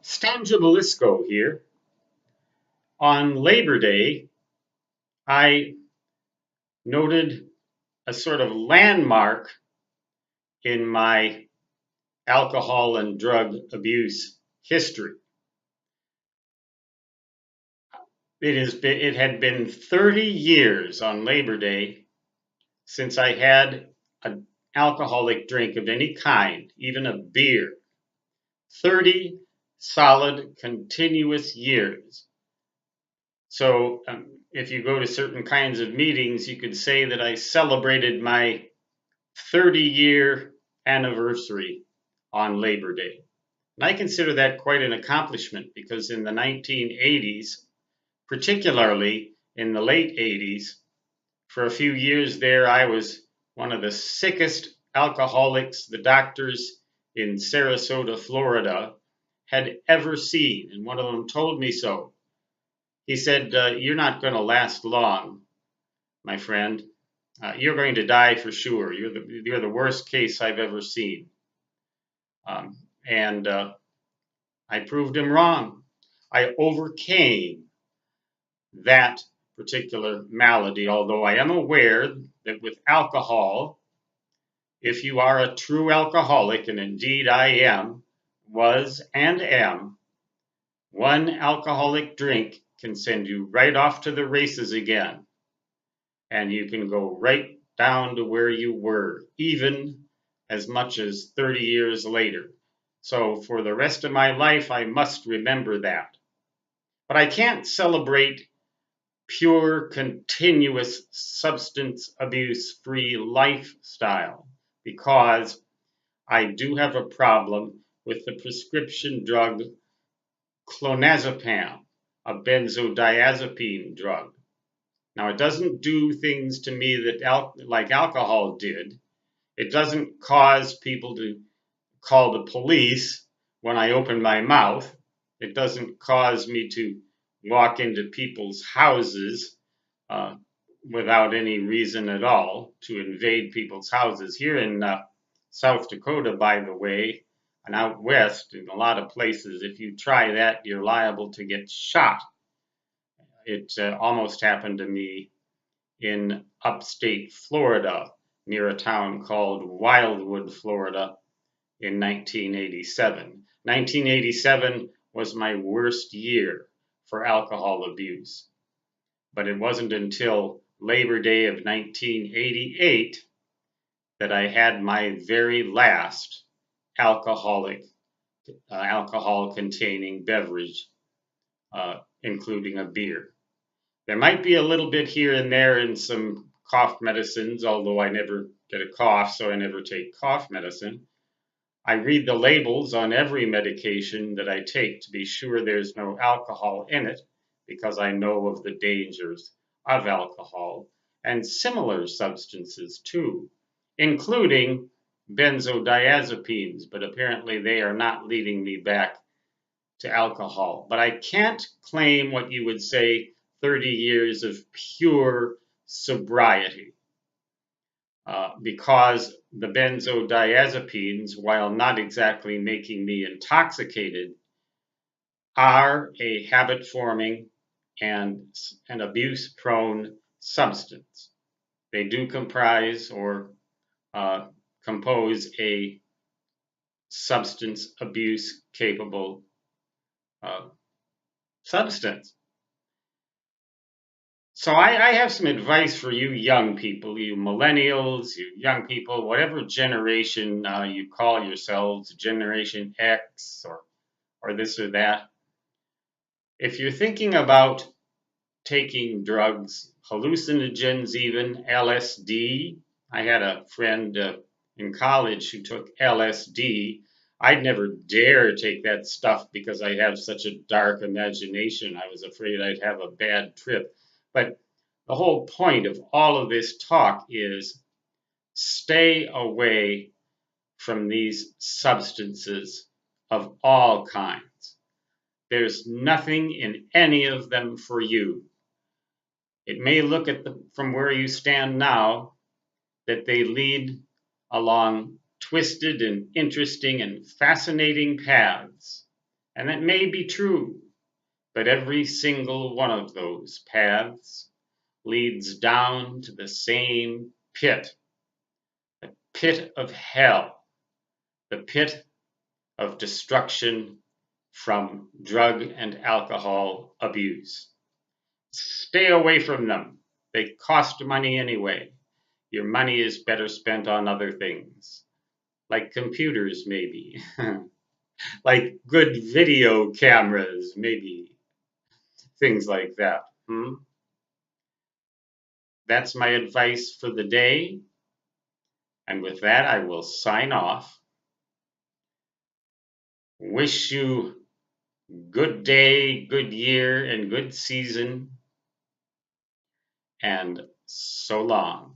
Stangibelisco here. On Labor Day, I noted a sort of landmark in my alcohol and drug abuse history. It had been 30 years on Labor Day since I had an alcoholic drink of any kind, even a beer. 30 solid, continuous years. So if you go to certain kinds of meetings, you could say that I celebrated my 30-year anniversary on Labor Day. And I consider that quite an accomplishment because in the 1980s, particularly in the late 80s, for a few years there, I was one of the sickest alcoholics the doctors in Sarasota, Florida had ever seen. And one of them told me so. He said, "You're not going to last long, my friend. You're going to die for sure. You're the worst case I've ever seen." And I proved him wrong. I overcame that particular malady, although I am aware that with alcohol, if you are a true alcoholic, and indeed I was and am, one alcoholic drink can send you right off to the races again. And you can go right down to where you were, even as much as 30 years later. So for the rest of my life, I must remember that. But I can't celebrate pure, continuous, substance abuse-free lifestyle because I do have a problem with the prescription drug clonazepam, a benzodiazepine drug. Now, it doesn't do things to me that like alcohol did. It doesn't cause people to call the police when I open my mouth. It doesn't cause me to walk into people's houses without any reason at all, to invade people's houses. Here in South Dakota, by the way, and out west in a lot of places, if you try that, you're liable to get shot. It almost happened to me in upstate Florida, near a town called Wildwood, Florida, in 1987. 1987 was my worst year for alcohol abuse, but it wasn't until Labor Day of 1988 that I had my very last alcohol-containing beverage, including a beer. There might be a little bit here and there in some cough medicines, although I never get a cough, so I never take cough medicine. I read the labels on every medication that I take to be sure there's no alcohol in it, because I know of the dangers of alcohol and similar substances too, including benzodiazepines, but apparently they are not leading me back to alcohol. But I can't claim what you would say 30 years of pure sobriety because the benzodiazepines, while not exactly making me intoxicated, are a habit-forming and an abuse-prone substance. They do comprise or compose a substance abuse-capable substance. So I have some advice for you young people, you millennials, you young people, whatever generation you call yourselves, Generation X or this or that. If you're thinking about taking drugs, hallucinogens even, LSD. I had a friend in college who took LSD. I'd never dare take that stuff because I have such a dark imagination. I was afraid I'd have a bad trip. But the whole point of all of this talk is stay away from these substances of all kinds. There's nothing in any of them for you. It may look from where you stand now that they lead along twisted and interesting and fascinating paths, And it may be true, but every single one of those paths leads down to the same pit, the pit of hell, the pit of destruction from drug and alcohol abuse. Stay away from them. They cost money anyway. Your money is better spent on other things, like computers, maybe, like good video cameras, maybe, things like that. That's my advice for the day. And with that, I will sign off. Wish you good day, good year, and good season. And so long.